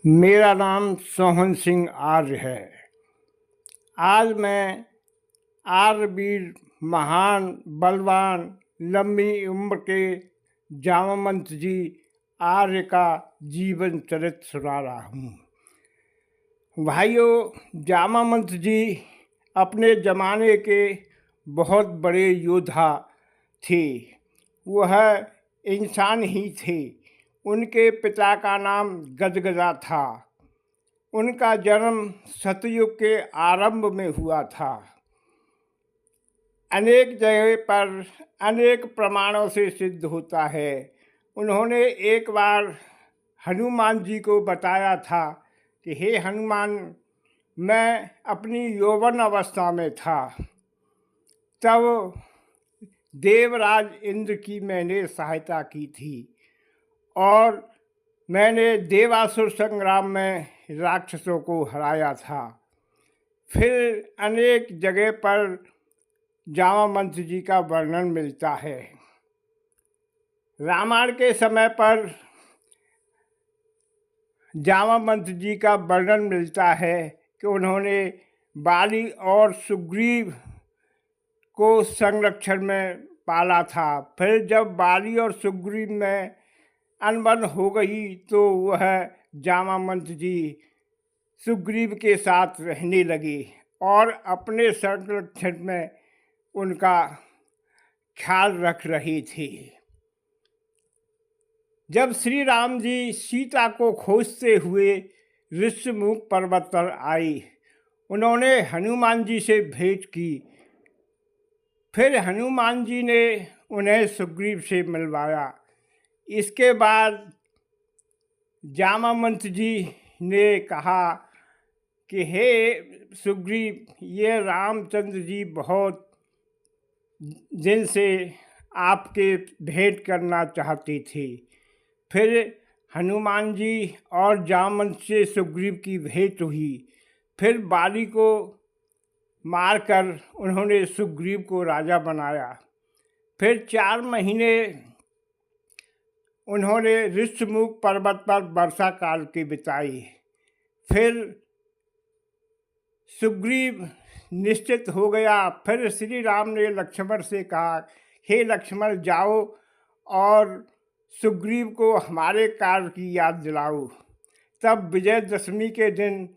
मेरा नाम सोहन सिंह आर्य है। आज मैं आर्यवीर महान बलवान लंबी उम्र के जामावंत जी आर्य का जीवन चरित्र सुना रहा हूँ। भाइयों, जामावंत जी अपने ज़माने के बहुत बड़े योद्धा थे। वह इंसान ही थे। उनके पिता का नाम गदगदा था। उनका जन्म सतयुग के आरंभ में हुआ था। अनेक जगह पर अनेक प्रमाणों से सिद्ध होता है। उन्होंने एक बार हनुमान जी को बताया था कि हे हनुमान, मैं अपनी यौवन अवस्था में था, तब देवराज इंद्र की मैंने सहायता की थी और मैंने देवासुर संग्राम में राक्षसों को हराया था। फिर अनेक जगह पर जामावंत जी का वर्णन मिलता है। रामायण के समय पर जामावंत जी का वर्णन मिलता है कि उन्होंने बाली और सुग्रीव को संरक्षण में पाला था। फिर जब बाली और सुग्रीव में अनबन हो गई तो वह जामावंत जी सुग्रीव के साथ रहने लगे और अपने संरक्षण में उनका ख्याल रख रहे थे। जब श्री राम जी सीता को खोजते हुए ऋषमुख पर्वत पर आए, उन्होंने हनुमान जी से भेंट की। फिर हनुमान जी ने उन्हें सुग्रीव से मिलवाया। इसके बाद जामावंत जी ने कहा कि हे सुग्रीव, ये रामचंद्र जी बहुत दिन से आपके भेंट करना चाहते थे। फिर हनुमान जी और जामावंत से सुग्रीव की भेंट हुई। फिर बाली को मारकर उन्होंने सुग्रीव को राजा बनाया। फिर 4 महीने उन्होंने ऋषमुख पर्वत पर वर्षा काल के बिताए। फिर सुग्रीव निश्चित हो गया। फिर श्री राम ने लक्ष्मण से कहा, हे लक्ष्मण, जाओ और सुग्रीव को हमारे कार्य की याद दिलाओ। तब विजयदशमी के दिन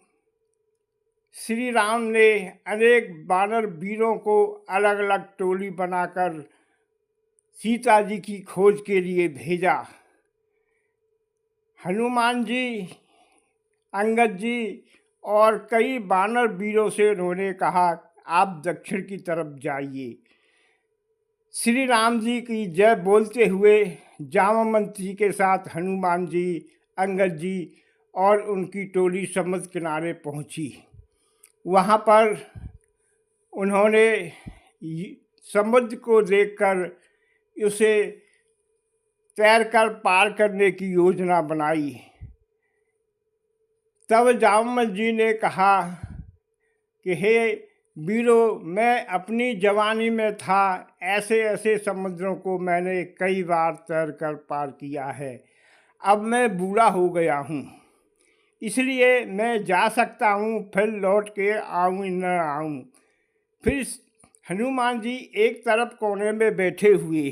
श्री राम ने अनेक वानर वीरों को अलग अलग टोली बनाकर सीता जी की खोज के लिए भेजा। हनुमान जी, अंगद जी और कई वानर वीरों से उन्होंने कहा, आप दक्षिण की तरफ जाइए। श्री राम जी की जय बोलते हुए जामावंत जी के साथ हनुमान जी, अंगद जी और उनकी टोली समुद्र किनारे पहुंची। वहां पर उन्होंने समुद्र को देखकर उसे तैरकर पार करने की योजना बनाई। तब जामावंत जी ने कहा कि हे वीरों, मैं अपनी जवानी में था, ऐसे ऐसे समुद्रों को मैंने कई बार तैरकर पार किया है। अब मैं बूढ़ा हो गया हूँ, इसलिए मैं जा सकता हूँ, फिर लौट के आऊँ न आऊँ। फिर हनुमान जी एक तरफ कोने में बैठे हुए।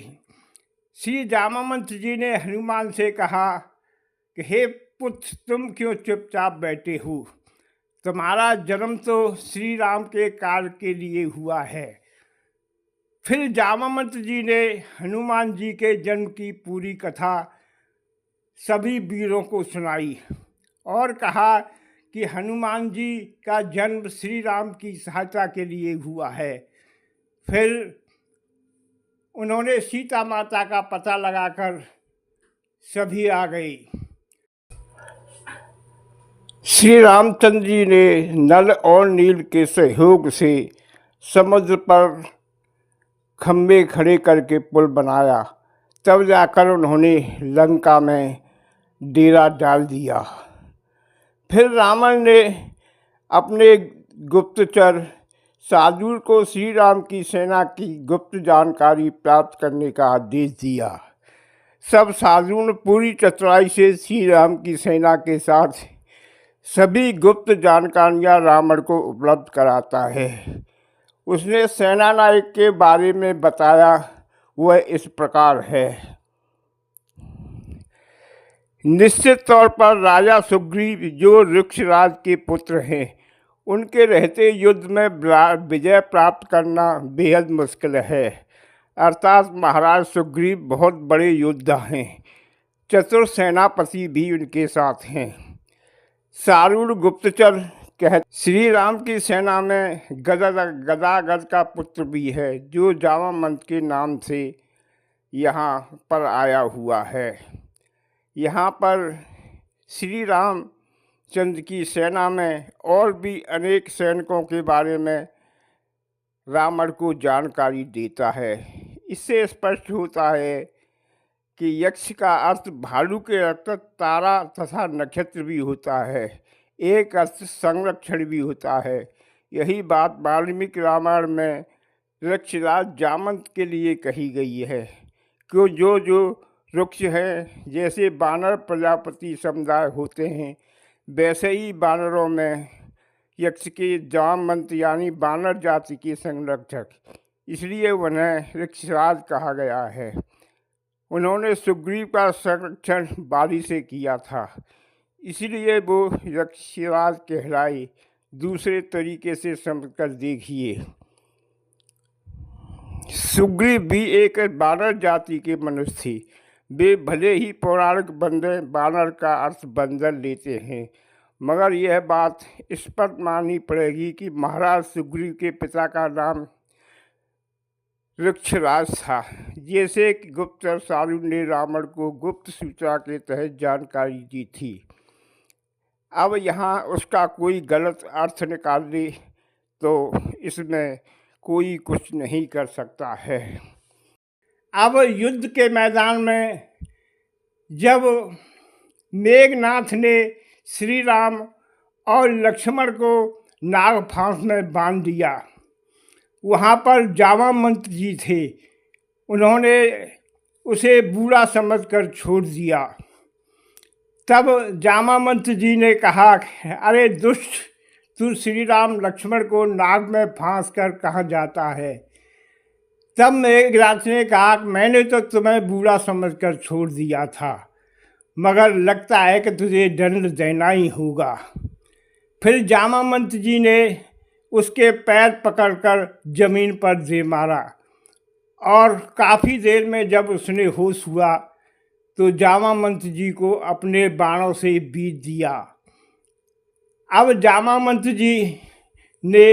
श्री जामावंत जी ने हनुमान से कहा कि हे पुत्र, तुम क्यों चुपचाप बैठे हो? तुम्हारा जन्म तो श्री राम के कार्य के लिए हुआ है। फिर जामावंत जी ने हनुमान जी के जन्म की पूरी कथा सभी वीरों को सुनाई और कहा कि हनुमान जी का जन्म श्री राम की सहायता के लिए हुआ है। फिर उन्होंने सीता माता का पता लगाकर सभी आ गए। श्री रामचंद्र जी ने नल और नील के सहयोग से समुद्र पर खंभे खड़े करके पुल बनाया। तब जाकर उन्होंने लंका में डेरा डाल दिया। फिर रावण ने अपने गुप्तचर सादुर को श्री राम की सेना की गुप्त जानकारी प्राप्त करने का आदेश दिया। सब साधुओं ने पूरी चतुराई से श्री राम की सेना के साथ सभी गुप्त जानकारियां रावण को उपलब्ध कराता है। उसने सेनानायक के बारे में बताया, वह इस प्रकार है। निश्चित तौर पर राजा सुग्रीव जो वृक्षराज के पुत्र हैं, उनके रहते युद्ध में विजय प्राप्त करना बेहद मुश्किल है। अर्थात महाराज सुग्रीव बहुत बड़े योद्धा हैं। चतुर सेनापति भी उनके साथ हैं। सारूढ़ गुप्तचर श्री राम की सेना में गदागद का पुत्र भी है, जो जामावंत के नाम से यहाँ पर आया हुआ है। यहाँ पर श्री राम चंद्र की सेना में और भी अनेक सैनिकों के बारे में रावण को जानकारी देता है। इससे स्पष्ट होता है कि यक्ष का अर्थ भालू के अर्थ तारा तथा नक्षत्र भी होता है, एक अर्थ संरक्षण भी होता है। यही बात वाल्मीकि रामायण में वृक्षराज जामवंत के लिए कही गई है। क्यों जो वृक्ष हैं, जैसे बानर प्रजापति समुदाय होते हैं, वैसे ही बानरों में यक्ष के जामवंत यानी बानर जाति के संरक्षक, इसलिए उन्हें वृक्षराज कहा गया है। उन्होंने सुग्रीव का संरक्षण बाली से किया था, इसलिए वो वृक्षराज कहलाए। दूसरे तरीके से समझकर देखिए, सुग्रीव भी एक बानर जाति के मनुष्य थे। वे भले ही पौराणिक बंदे बानर का अर्थ बंदर लेते हैं, मगर यह बात स्पष्ट माननी पड़ेगी कि महाराज सुग्रीव के पिता का नाम वृक्षराज था। जैसे कि गुप्तचर सारूढ़ ने रावण को गुप्त सूचना के तहत जानकारी दी थी। अब यहाँ उसका कोई गलत अर्थ निकाल ले तो इसमें कोई कुछ नहीं कर सकता है। अब युद्ध के मैदान में जब मेघनाथ ने श्री राम और लक्ष्मण को नागफांस में बांध दिया, वहाँ पर जामावंत जी थे। उन्होंने उसे बुरा समझकर छोड़ दिया। तब जामावंत जी ने कहा, अरे दुष्ट, तू श्री राम लक्ष्मण को नाग में फांस कर कहाँ जाता है। तब मेघनाथ ने कहा, मैंने तो तुम्हें बुरा समझकर छोड़ दिया था, मगर लगता है कि तुझे दंड देना ही होगा। फिर जामावंत जी ने उसके पैर पकड़कर जमीन पर दे मारा और काफ़ी देर में जब उसने होश हुआ तो जामावंत जी को अपने बाणों से बीत दिया। अब जामावंत जी ने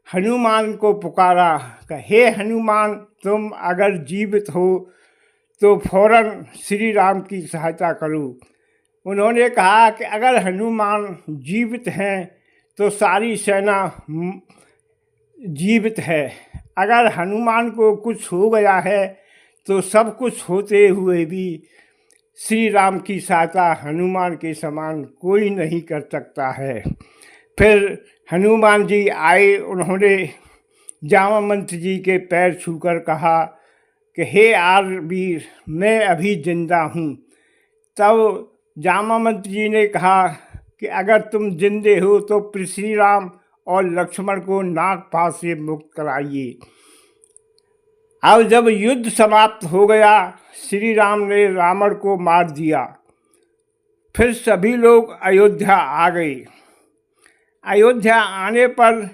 हनुमान को पुकारा कि हे हनुमान, तुम अगर जीवित हो तो फौरन श्री राम की सहायता करो। उन्होंने कहा कि अगर हनुमान जीवित हैं तो सारी सेना जीवित है, अगर हनुमान को कुछ हो गया है तो सब कुछ होते हुए भी श्री राम की सहायता हनुमान के समान कोई नहीं कर सकता है। फिर हनुमान जी आए, उन्होंने जामावंत जी के पैर छूकर कहा कि हे आरवीर, मैं अभी जिंदा हूँ। तब जामावंत जी ने कहा कि अगर तुम जिंदे हो तो श्री राम और लक्ष्मण को नागपाश से मुक्त कराइए। अब जब युद्ध समाप्त हो गया, श्री राम ने रावण को मार दिया। फिर सभी लोग अयोध्या आ गए। अयोध्या आने पर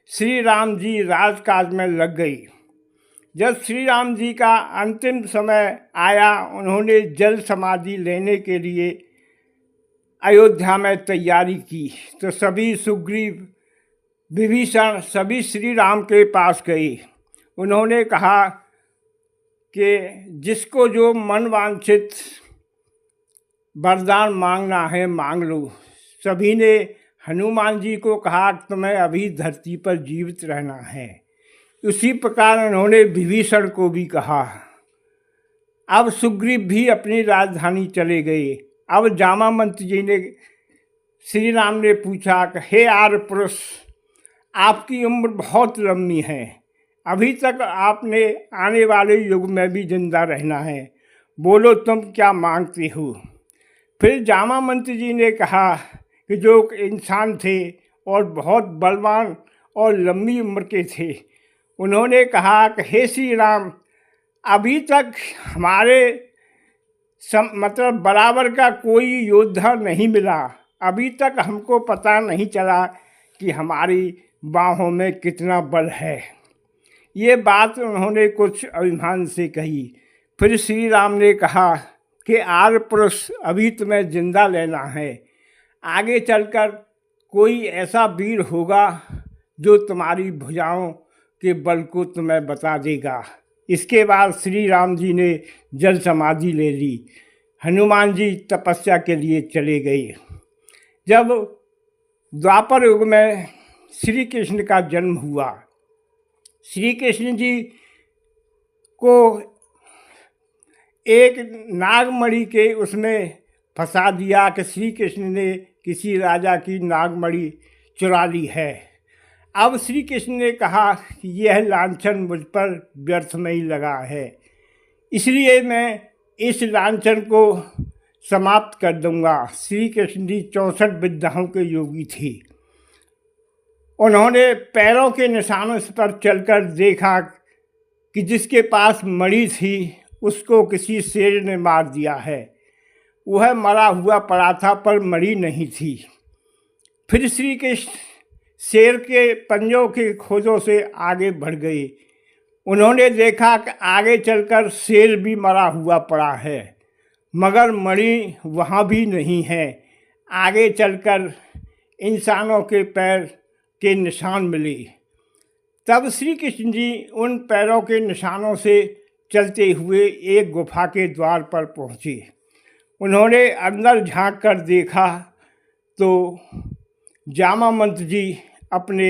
श्री राम जी राजकाज में लग गई। जब श्री राम जी का अंतिम समय आया, उन्होंने जल समाधि लेने के लिए अयोध्या में तैयारी की तो सभी सुग्रीव, विभीषण सभी श्री राम के पास गए। उन्होंने कहा कि जिसको जो मन वांछित वरदान मांगना है मांग लो। सभी ने हनुमान जी को कहा कि तुम्हें अभी धरती पर जीवित रहना है। उसी प्रकार उन्होंने विभीषण को भी कहा। अब सुग्रीव भी अपनी राजधानी चले गए। अब जामावंत जी ने श्री राम ने पूछा कि हे आर्य पुरुष, आपकी उम्र बहुत लंबी है, अभी तक आपने आने वाले युग में भी जिंदा रहना है, बोलो तुम क्या मांगते हो। फिर जामावंत जी ने कहा कि जो इंसान थे और बहुत बलवान और लंबी उम्र के थे। उन्होंने कहा कि हे श्री राम, अभी तक हमारे मतलब बराबर का कोई योद्धा नहीं मिला। अभी तक हमको पता नहीं चला कि हमारी बाहों में कितना बल है। ये बात उन्होंने कुछ अभिमान से कही। फिर श्री राम ने कहा कि आर्य पुरुष, अभी तुम्हें जिंदा लेना है। आगे चलकर कोई ऐसा वीर होगा जो तुम्हारी भुजाओं के बल को तुम्हें बता देगा। इसके बाद श्री राम जी ने जल समाधि ले ली। हनुमान जी तपस्या के लिए चले गए। जब द्वापर युग में श्री कृष्ण का जन्म हुआ, श्री कृष्ण जी को एक नागमणि के उसमें फंसा दिया कि श्री कृष्ण ने किसी राजा की नागमणि चुरा ली है। अब श्री कृष्ण ने कहा कि यह लांछन मुझ पर व्यर्थ में ही लगा है, इसलिए मैं इस लांछन को समाप्त कर दूंगा। श्री कृष्ण जी 64 विद्याओं के योगी थे। उन्होंने पैरों के निशानों पर चलकर देखा कि जिसके पास मणि थी उसको किसी शेर ने मार दिया है। वह मरा हुआ पड़ा था पर मणि नहीं थी। फिर श्री कृष्ण शेर के पंजों के खोजों से आगे बढ़ गए। उन्होंने देखा कि आगे चलकर शेर भी मरा हुआ पड़ा है, मगर मणि वहाँ भी नहीं है। आगे चलकर इंसानों के पैर के निशान मिले। तब श्री कृष्ण जी उन पैरों के निशानों से चलते हुए एक गुफा के द्वार पर पहुँचे। उन्होंने अंदर झांक कर देखा तो जामावंत जी अपने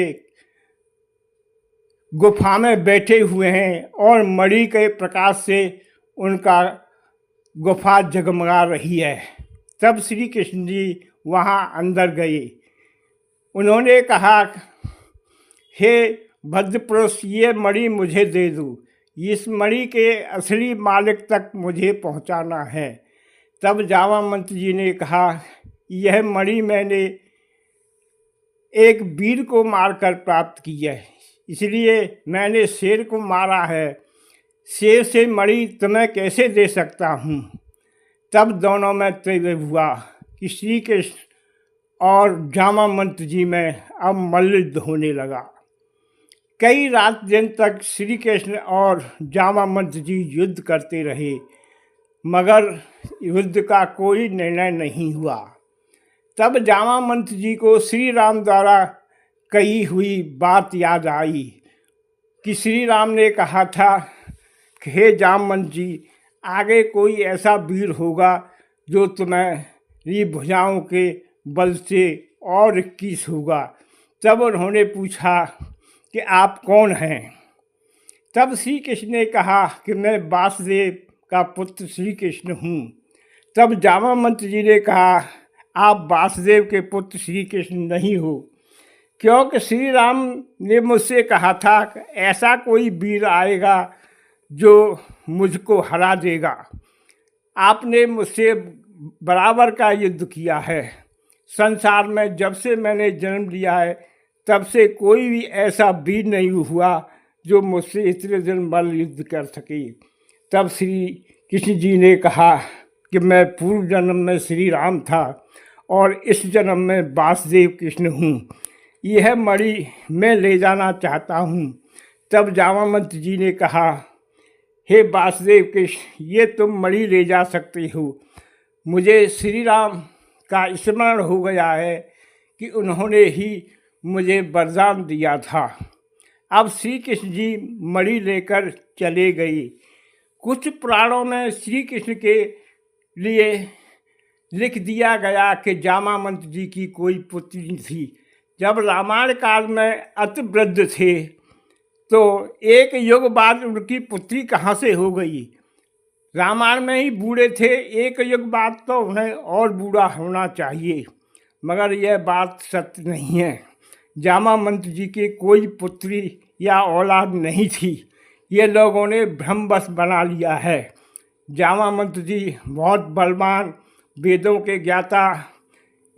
गुफा में बैठे हुए हैं और मणि के प्रकाश से उनका गुफा जगमगा रही है। तब श्री कृष्ण जी वहाँ अंदर गए। उन्होंने कहा, हे भद्रपुरुष, ये मणि मुझे दे दो। इस मणि के असली मालिक तक मुझे पहुँचाना है। तब जामावंत जी ने कहा, यह मणि मैंने एक वीर को मारकर प्राप्त की है, इसलिए मैंने शेर को मारा है। शेर से मणि तुम्हें कैसे दे सकता हूँ। तब दोनों में तय हुआ कि श्री कृष्ण और जामावंत जी में अब मल्लयुद्ध होने लगा। कई रात दिन तक श्री कृष्ण और जामावंत जी युद्ध करते रहे, मगर युद्ध का कोई निर्णय नहीं हुआ। तब जामावंत जी को श्री राम द्वारा कही हुई बात याद आई कि श्री राम ने कहा था कि हे जामवंत जी, आगे कोई ऐसा वीर होगा जो तुम्हारी भुजाओं के बल से और 21 होगा। तब उन्होंने पूछा कि आप कौन हैं। तब श्री कृष्ण ने कहा कि मैं वासुदेव का पुत्र श्री कृष्ण हूँ। तब जामावंत जी ने कहा, आप वासुदेव के पुत्र श्री कृष्ण नहीं हो, क्योंकि श्री राम ने मुझसे कहा था कि ऐसा कोई वीर आएगा जो मुझको हरा देगा। आपने मुझसे बराबर का युद्ध किया है। संसार में जब से मैंने जन्म लिया है तब से कोई भी ऐसा वीर नहीं हुआ जो मुझसे इतने दिन बल युद्ध कर सके। तब श्री कृष्ण जी ने कहा कि मैं पूर्व जन्म में श्री राम था और इस जन्म में वासुदेव कृष्ण हूँ। यह मणि मैं ले जाना चाहता हूँ। तब जामावंत जी ने कहा, हे वासुदेव कृष्ण, ये तुम मणि ले जा सकते हो। मुझे श्री राम का स्मरण हो गया है कि उन्होंने ही मुझे वरदान दिया था। अब श्री कृष्ण जी मणि लेकर चले गए। कुछ पुराणों में श्री कृष्ण के लिए लिख दिया गया कि जामावंत जी की कोई पुत्री थी। जब रामायण काल में अति वृद्ध थे तो एक युग बाद उनकी पुत्री कहाँ से हो गई। रामायण में ही बूढ़े थे, एक युग बाद तो उन्हें और बूढ़ा होना चाहिए, मगर यह बात सत्य नहीं है। जामावंत जी की कोई पुत्री या औलाद नहीं थी। ये लोगों ने भ्रमवश बना लिया है। जामावंत जी बहुत बलवान, वेदों के ज्ञाता,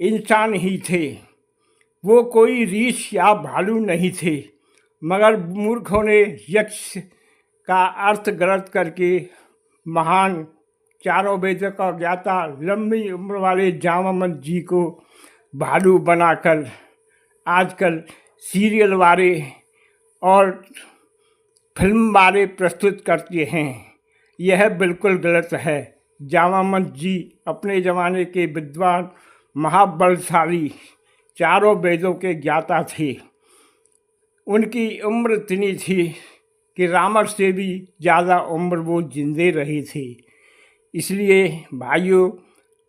इंसान ही थे, वो कोई रीछ या भालू नहीं थे। मगर मूर्खों ने यक्ष का अर्थ गलत करके महान चारों वेदों का ज्ञाता लंबी उम्र वाले जामावंत जी को भालू बनाकर आजकल सीरियल वाले और फिल्म वाले प्रस्तुत करते हैं। यह बिल्कुल गलत है। जामावंत जी अपने ज़माने के विद्वान महाबलशाली चारों वेदों के ज्ञाता थे। उनकी उम्र इतनी थी कि रावण से भी ज़्यादा उम्र वो जिंदे रहे थे। इसलिए भाइयों,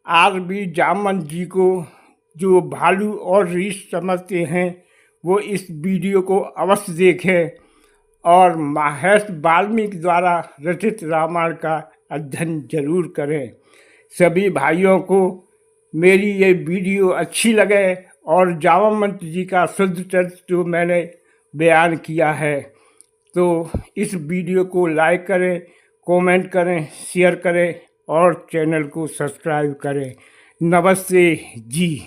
आज भी जामवंत जी को जो भालू और रीछ समझते हैं वो इस वीडियो को अवश्य देखें और महर्षि वाल्मीकि द्वारा रचित रामायण का अध्ययन जरूर करें। सभी भाइयों को मेरी ये वीडियो अच्छी लगे और जामवंत जी का शुद्ध चरित्र जो मैंने बयान किया है तो इस वीडियो को लाइक करें, कमेंट करें, शेयर करें और चैनल को सब्सक्राइब करें। नमस्ते जी।